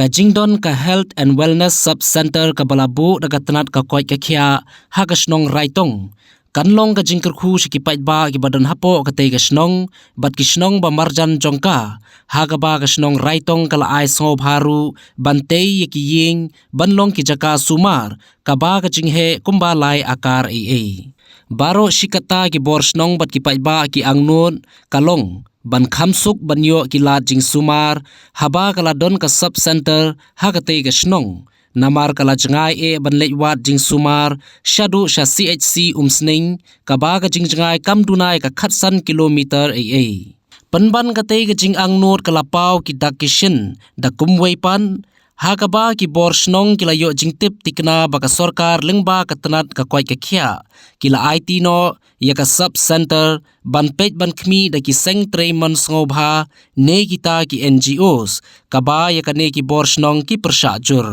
ka jingdon ka health and wellness sub center ka balabu daga tanat ka koi ka khia hagasnong raitong kanlong ka jingker khu sikipait ba ki badan hapo ka te gasnong bat kisnong ba marjan jongka haga ba gasnong raitong kala ai so bharu bante ki ying banlong ki jaka sumar ka ba ka jinghe kumba lai akar e baro sikata ki borsnong bat ki pait ba ki angnun kalong ban khamsuk banyo kila jing sumar haba kala don ka sub center hagate ka snong namar kala jangai e ban lewat jing sumar shadu sha chc umsning kaba ka jing jangai kam dunai ka khatsan kilometer e panban kate ka jing angnut kala pau ki dakishin da kumwei pan hakaba ki borsnong kila yo jingtip tikna baka sorkar lengba katanat ka kwai ka khia kila IT no ya ka sub center ban pej ban khmi da ki seng trei man ngobha ne kita ki NGOs kaba ya ka ne ki borsnong ki persha jur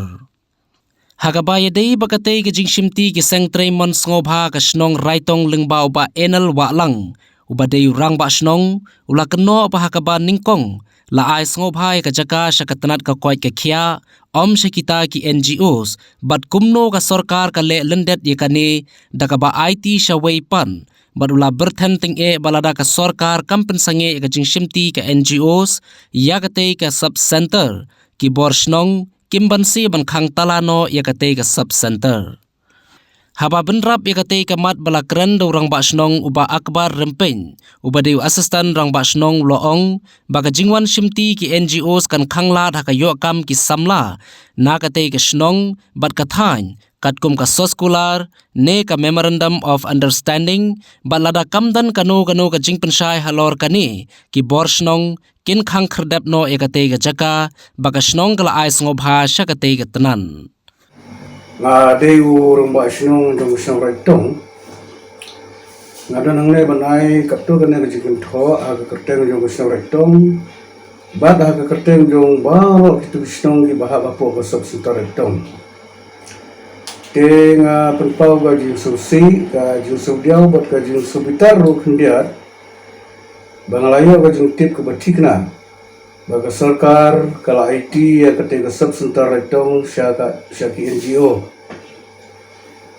hakaba ya dei bakate ki jingshimti ki seng trei man ngobha ka snong raitong lengba ba enal wa lang ubadei rang ba snong ula keno pa hakaba ningkong la ai ngobhai ka jaka shakatanat ka kwai ka khia om shakita ki NGOs bat kumno ka sarkar ka le lendet ye kane dakaba IT shawei pan badula berthen ting e balada ka sarkar kampensange ka jingshimti ka NGOs yakate ka sub center ki borsnong kimbansi ban khang talano yakate ka sub center haba benrap yakate kamat balakran do rang ba snong uba akbar rempeng uba deu asistan rang ba snong loong baga jingwan shimti ki NGOs kan khangla dhaka yo kam ki samla nakate ka snong bat kathain katkum ka soskular ne ka memorandum of understanding balada kamdan kanu ka jingpenshai halor kani ki borsnong kin khang khrdap no yakate ka jaka baga snong kala ai ngobha shakate ka tanan nga deu rumba sinong dong sinong raitong nga danang ne banai kapto kane ka jikin tho aga kerteng jong sinong raitong bad aga kerteng jong baro kitu sinong gi bahab apo ka sub center raitong te nga penpau ga jing susi ka jing sudiau bat ka jing subitar ro khndiat banglayo ga jing tip ka batikna baga sarkar kala IT ya ketika sub center raitong syaki NGO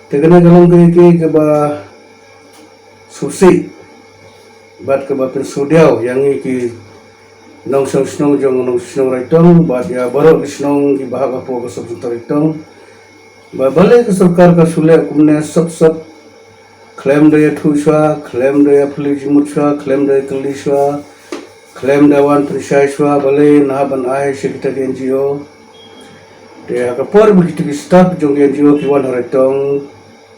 tegana galong ke ba susi bat ke ba pensudiau yang ki nong snong jong nong snong raitong bat ya baro snong ki bahag apo ka sub center raitong ba bale ke sarkar ka sule kumne sub claim de thuswa claim de aplijimutwa claim de kaliswa claim dawan preciswa bale na ban ai sekita NGO de akapor begitu staff jong NGO ki wan haratong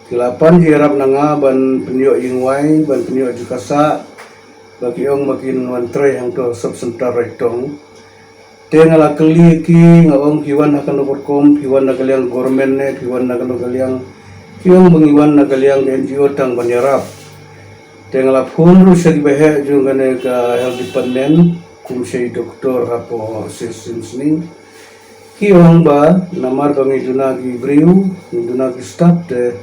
kilapan hirap nanga ban penyo ingwai ban penyo jukasa bagi ong makin wan tray hang to sub center raitong te ngala kli ki ngawong kiwan akan kom kiwan nagaliang government ne kiwan nagaliang kiong mengiwan nagaliang NGO tang banyarap tengala phone ru segi behe jungane ka health department kumsei doktor hapo sesini ki ong ba namar bangi duna gi briu duna gi staff de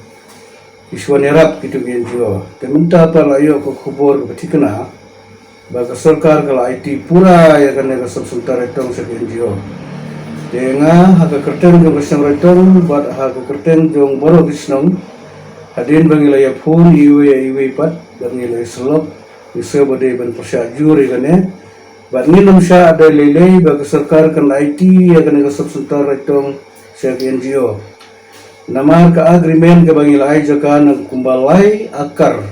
iswanerap kitu genjo teminta pa layo ko khubor batikna ba ka sarkar kala IT pura ya kane ka sub center etong se genjo tenga haka kerten jong kesang retong bat haka kerten jong boro kisnong hadin bangi laya phone iwe pat bangi lay selok isa bade ban persya juri kane bat nginam sya ada lele bagi sarkar kan IT ya kane ka sub center retong se NGO namar ka agreement ka bangi lay jaka nag kumbalay akar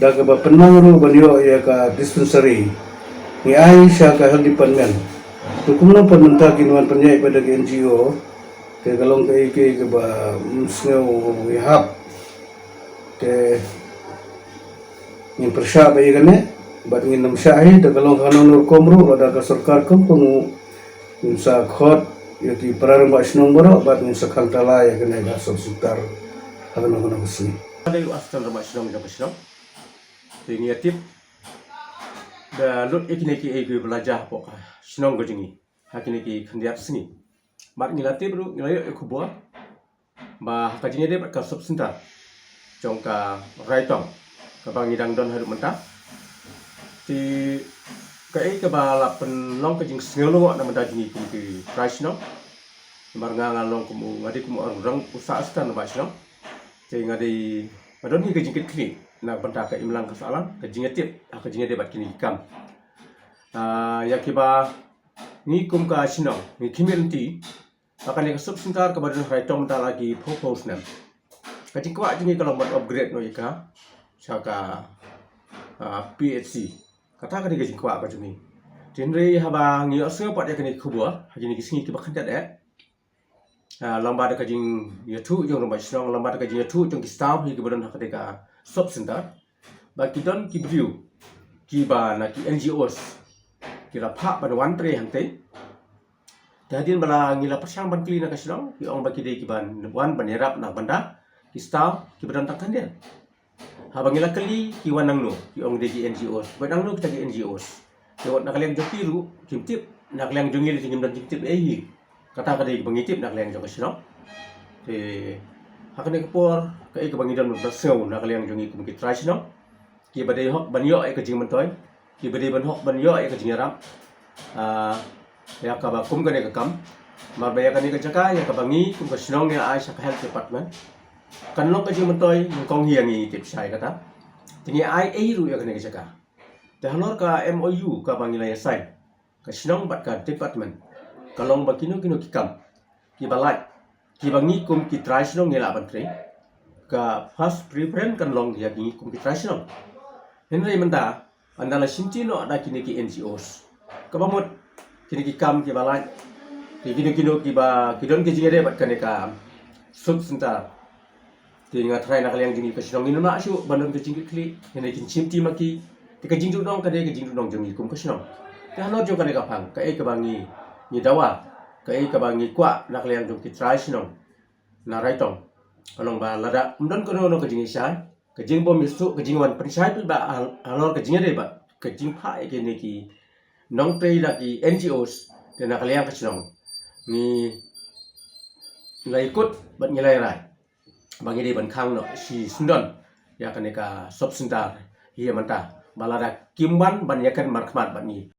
daga ba penangru banyo ya ka dispensary ni ay sya ka health department tukumna pementa kinuan penyai pada NGO te kalong ke ba musneu wihab te ngin persya ba igane bat ngin nam syai te kalong kanun komru pada ka sarkar kom pengu insa khot yati prarang ba snong boro bat ngin sakal tala ya kene ga sub sutar hagan hagan sini ada yu asal rumah sinong da sinong te niatip da lut ekineki ege belajar poka sinong gojingi hakineki khandiap sini mat ngilate bru ngilayo ekubwa ba hakajine de ka sub center jongka raitong ka bangi dang don haru menta ti Kai ka ba la pen long ka jing snelo na manda jini kum ki price no. Mar nga long kum ngadi kum orang usaha stan ba sino. Te ngadi madon hi ka jing kli na banta ka imlang ka salam ka jing tip ka jing de bat kini kam. Ya ki ba ni kum ka sino ni community akan yang subsentar ka badan hai tom ta lagi propose nam. Ka jing kwa jing ka long bat upgrade no ika saka PHC kata ka jing kwa ka jing Tinri haba ngi asnga pat yakni khubwa hajini kisingi ki bakhan dat lamba da kajing yatu jong romba shnong lamba da kajing yatu jong ki staff hi ki badan hakate ka sub center ba ki don ki view ki ba na ki NGOs ki ra pha ban wan tre hante dadin bala ngi la pasang ban kli na ka shnong ki ong ba ki de ki ban wan ban yarap na banda ki staff ki badan takhan dia haba ngi la kali ki wanang no ki ong de ki NGOs banang no kita ki NGOs Jawat nak kalian jom tiru, tip nak kalian jom ngiri tinggal dan tip kata kadai bangitip nak kalian jom kesenok. Hakan ni kepor, kai kebangidan bersau nak kalian jom ngiri kumki try senok. Ki badai hok banyo ai kejing mentoy, ki badai ban hok banyo ai kejing ram. Ya ka ba kum ka ni ka kam. Mar ba ya ka ni ka jaka ya ka bangi kum ka senong ya ai sa health department. Kan long kejing mentoy kong hiang ni tip sai kata. Tingi ai ru ya ka ni ka jaka. Dahlor ka MOU ka bangilaya sign ka sinong bat ka department kalong bakino kino kikam ki balai ki bangi kum ki try sinong ngela bantre ka first preference kan long dia ki kum ki try sinong henry menta andala sinti no ada kini ki NGOs ka bamut kini ki kam ki balai ki kino ki ba ki don ki jingere bat kan ka sub center tinga try na kalian jingi ka sinong ino na asu bandon ke jingi kli henry kin simti maki Tika jingju dong kadai ke jingju dong jongi kum kesno. Ka hanor jong kadai ka phang ka ka bangi ni dawa ka bangi kwa nak liang jong ki try sino. Na rai tong. Kalong ba lada umdon ko no ka jingi sai ka jing bom misu ka jing wan prisai pi ba hanor ka jingi dei ba ka jing pha ke ni ki nong pre da ki NGOs te nak liang ka sino. Ni lai kut bat ni lai rai. Bangi dei ban khang no si sundon ya ka ne ka sub center hi manta balada kimban banyakan markmat bani